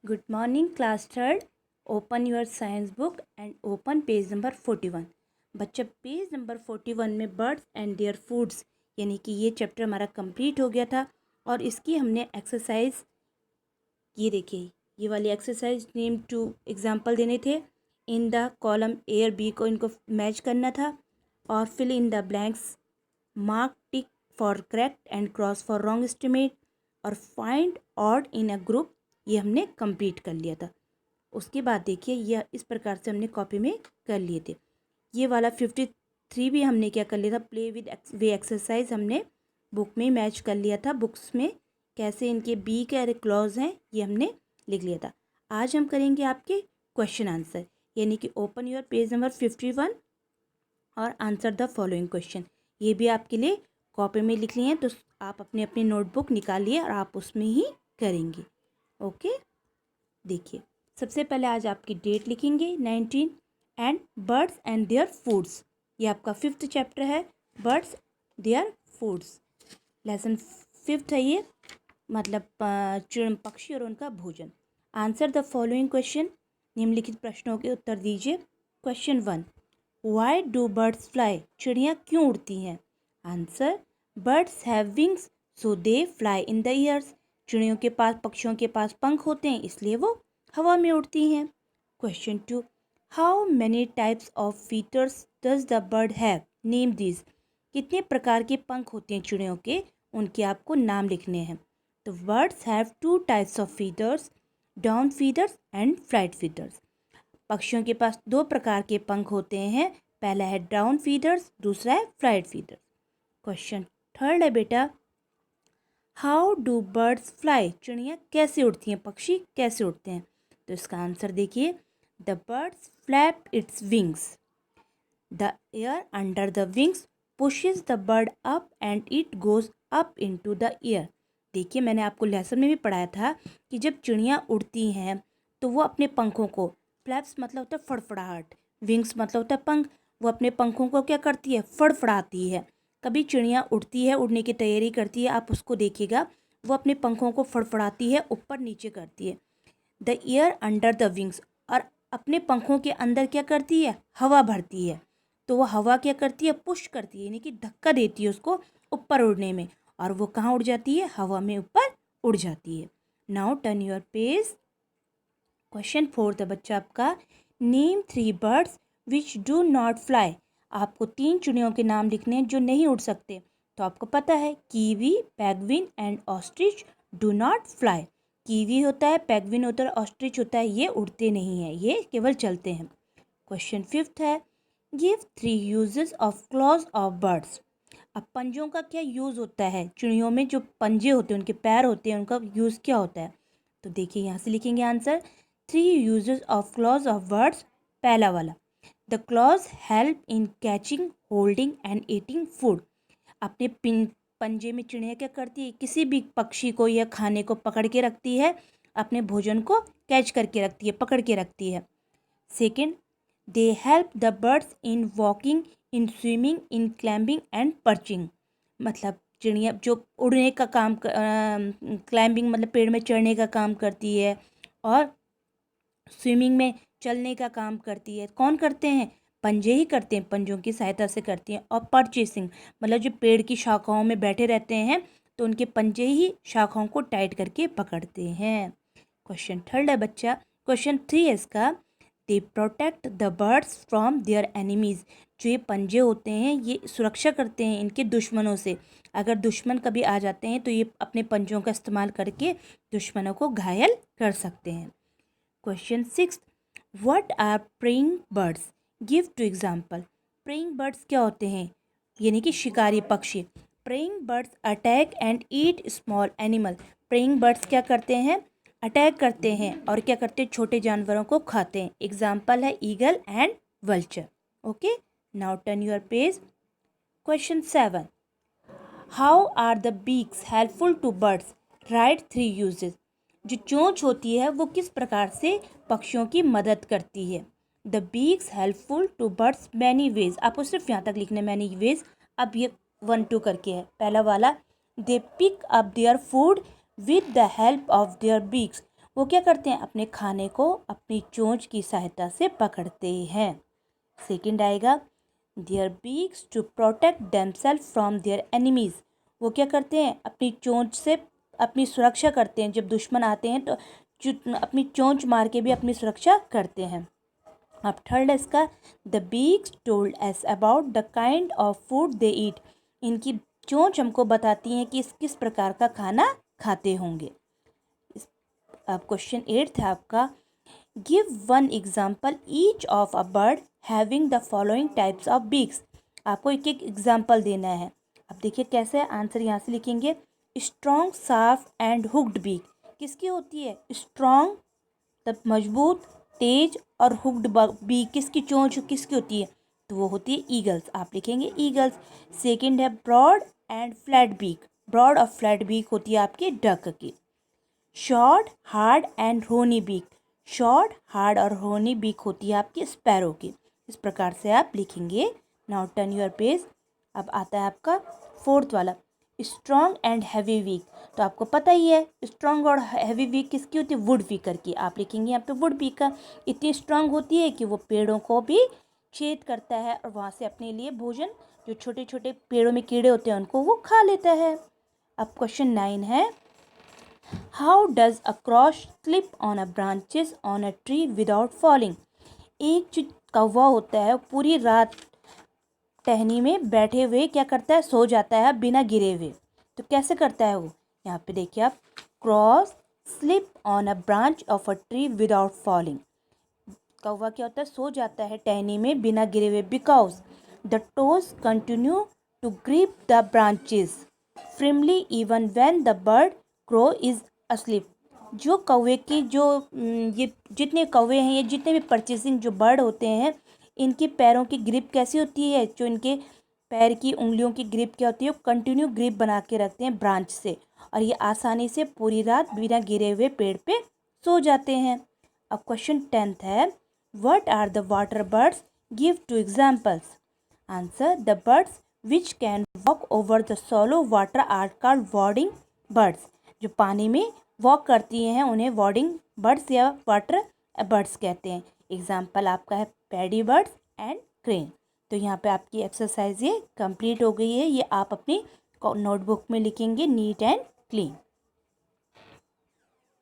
Good morning, class third. Open your science book and open page number 41. बच्चा page number 41 में birds and their foods यानी कि ये chapter हमारा complete हो गया था और इसकी हमने एक्सरसाइज ये देखिए ये वाली एक्सरसाइज नेम टू एग्जाम्पल देने थे। इन द कॉलम ए और बी को इनको मैच करना था और fill in the blanks, mark tick for correct and cross for wrong estimate और find odd in a group, ये हमने कंप्लीट कर लिया था। उसके बाद देखिए यह इस प्रकार से हमने कॉपी में कर लिए थे। ये वाला 53 भी हमने क्या कर लिया था, प्ले विद वे एक्सरसाइज हमने बुक में मैच कर लिया था। बुक्स में कैसे इनके बी के क्लॉज हैं ये हमने लिख लिया था। आज हम करेंगे आपके क्वेश्चन आंसर, यानी कि ओपन योर पेज नंबर 51 और आंसर द फॉलोइंग क्वेश्चन। ये भी आपके लिए कॉपी में लिख लिए हैं, तो आप अपनी अपनी नोटबुक निकालिए और आप उसमें ही करेंगे। ओके, देखिए सबसे पहले आज आपकी डेट लिखेंगे 19 and birds and their foods. ये आपका 5th चैप्टर है, birds there foods. Lesson 5th है ये, मतलब पक्षी और उनका भोजन। आंसर द फॉलोइंग क्वेश्चन, निम्नलिखित प्रश्नों के उत्तर दीजिए। Question 1, why do birds fly, चिड़ियाँ क्यों उड़ती हैं? Answer, birds have wings so they fly in the airs, चिड़ियों के पास पक्षियों के पास पंख होते हैं इसलिए वो हवा में उड़ती हैं। Question 2, how many types of feathers does the bird have, name this, कितने प्रकार के पंख होते हैं चिड़ियों के, उनके आपको नाम लिखने हैं। तो birds have 2 types of feathers, down feathers and flight feathers. पक्षियों के पास 2 प्रकार के पंख होते हैं, पहला है डाउन फीदर्स, दूसरा है फ्लाइट फीदर्स। क्वेश्चन 3 है बेटा, हाउ डू बर्ड्स फ्लाई, चिड़ियाँ कैसे उड़ती हैं, पक्षी कैसे उड़ते हैं? तो इसका आंसर देखिए, the birds flap its wings, the air under the wings pushes the bird up and it goes up into the air. देखिए मैंने आपको लेसन में भी पढ़ाया था कि जब चिड़ियाँ उड़ती हैं तो वो अपने पंखों को, फ्लैप्स मतलब होता है फड़फड़ाहट, विंग्स मतलब होता है पंख, वो अपने पंखों को क्या करती है, फड़फड़ाती है। कभी चिड़िया उड़ती है, उड़ने की तैयारी करती है, आप उसको देखिएगा, वो अपने पंखों को फड़फड़ाती है, ऊपर नीचे करती है। The air under the wings, और अपने पंखों के अंदर क्या करती है, हवा भरती है। तो वो हवा क्या करती है, पुश करती है, यानी कि धक्का देती है उसको ऊपर उड़ने में, और वो कहाँ उड़ जाती है, हवा में ऊपर उड़ जाती है। Now turn your page. Question 4 था बच्चा आपका, name 3 birds which do not fly. आपको 3 चिड़ियों के नाम लिखने हैं जो नहीं उड़ सकते। तो आपको पता है kiwi, penguin and ostrich do not fly. Kiwi होता है, पेंगुइन होता है, ऑस्ट्रिच होता है, ये उड़ते नहीं हैं, ये केवल चलते हैं। क्वेश्चन 5 है, give 3 uses of clause of birds. अब पंजों का क्या यूज़ होता है, चिड़ियों में जो पंजे होते हैं, उनके पैर होते हैं, उनका यूज़ क्या होता है? तो देखिए यहाँ से लिखेंगे answer, 3 uses of clause of birds. पहला वाला, the clause help in catching, holding and eating food. अपने पंजे में चिड़िया क्या करती है, किसी भी पक्षी को या खाने को पकड़ के रखती है, अपने भोजन को कैच करके रखती है, पकड़ के रखती है। Second, they help the birds in walking, in swimming, in climbing and perching. मतलब चिड़िया जो उड़ने का काम, क्लाइंबिंग मतलब पेड़ में चढ़ने का काम करती है, और स्विमिंग में चलने का काम करती है। कौन करते हैं, पंजे ही करते हैं, पंजों की सहायता से करती हैं। और परचेसिंग मतलब जो पेड़ की शाखाओं में बैठे रहते हैं तो उनके पंजे ही शाखाओं को टाइट करके पकड़ते हैं। क्वेश्चन 3 है बच्चा। क्वेश्चन 3 है इसका, they protect the birds from their enemies. जो ये पंजे होते हैं ये सुरक्षा करते हैं इनके दुश्मनों से। अगर दुश्मन कभी आ जाते हैं तो ये अपने पंजों का इस्तेमाल करके दुश्मनों को घायल कर सकते हैं। Question 6, what are preying birds, give two example. Preying birds क्या होते हैं, यानी कि शिकारी पक्षी। Preying birds attack and eat small animal. Preying birds क्या करते हैं, अटैक करते हैं और क्या करते हैं, छोटे जानवरों को खाते हैं। एग्जाम्पल है eagle and vulture. Okay, now turn your page. Question 7, how are the beaks helpful to birds, write 3 uses. जो चोंच होती है वो किस प्रकार से पक्षियों की मदद करती है। The beaks helpful to birds many ways, आपको सिर्फ यहाँ तक लिखना है मैनी वेज। अब ये 1 2 करके है। पहला वाला, they pick up their food with the help of their beaks. वो क्या करते हैं, अपने खाने को अपनी चोंच की सहायता से पकड़ते हैं। सेकंड आएगा their beaks to protect themselves from their enemies. वो क्या करते हैं, अपनी चोंच से अपनी सुरक्षा करते हैं। जब दुश्मन आते हैं तो अपनी चोंच मार के भी अपनी सुरक्षा करते हैं। अब थर्ड इसका the beaks told us about the kind of food they eat. इनकी चोंच हमको बताती हैं कि किस प्रकार का खाना खाते होंगे। अब क्वेश्चन 8 है आपका give one example each of a bird having the following types of beaks. आपको एक एक एग्जाम्पल देना है। अब देखिए कैसे है, आंसर यहाँ से लिखेंगे। स्ट्रॉन्ग, साफ एंड हुक्ड बीक किसकी होती है, स्ट्रॉन्ग तब मजबूत, तेज, और हुक्ड बीक किसकी चोंच किसकी होती है, तो वो होती है ईगल्स। आप लिखेंगे ईगल्स। सेकंड है broad and flat beak. Broad और फ्लैट बीक होती है आपकी डक की। Short, hard and honey beak. Short, hard और होनी बीक होती है आपकी स्पैरो की। इस प्रकार से आप लिखेंगे। Now turn your page. अब आता है आपका फोर्थ वाला स्ट्रॉन्ग एंड हैवी वीक। तो आपको पता ही है स्ट्रॉन्ग और हैवी वीक किसकी होती है, वुड पीकर की। आप लिखेंगे यहाँ पे वुड पीकर। इतनी स्ट्रॉन्ग होती है कि वो पेड़ों को भी छेद करता है और वहाँ से अपने लिए भोजन, जो छोटे छोटे पेड़ों में कीड़े होते हैं उनको वो खा लेता है। अब क्वेश्चन 9 है how does a cross slip on a branches on a tree without falling. एक जो कौवा होता है पूरी रात टहनी में बैठे हुए क्या करता है, सो जाता है बिना गिरे हुए। तो कैसे करता है वो, यहाँ पे देखिए आप, cross slip on a branch of a tree without falling. कौवा क्या होता है, सो जाता है टहनी में बिना गिरे हुए। Because the toes continue to grip the branches firmly even when the bird crow is asleep। जो कौवे की जो ये जितने कौवे हैं, ये जितने भी परचेसिंग जो बर्ड होते हैं, इनके पैरों की ग्रिप कैसी होती है, जो इनके पैर की उंगलियों की ग्रिप क्या होती है, कंटिन्यू ग्रिप बना के रखते हैं ब्रांच से, और ये आसानी से पूरी रात बिना गिरे हुए पेड़ पे सो जाते हैं। अब क्वेश्चन 10 है what are the water birds, give two examples. Answer the birds which can walk over the shallow water are called wading birds. जो पानी में वॉक करती हैं उन्हें वॉर्डिंग बर्ड्स या वाटर बर्ड्स कहते हैं। एग्जाम्पल आपका है पैडी बर्ड्स एंड क्रेन। तो यहाँ पे आपकी एक्सरसाइज ये कंप्लीट हो गई है। ये आप अपनी नोटबुक में लिखेंगे नीट एंड क्लीन।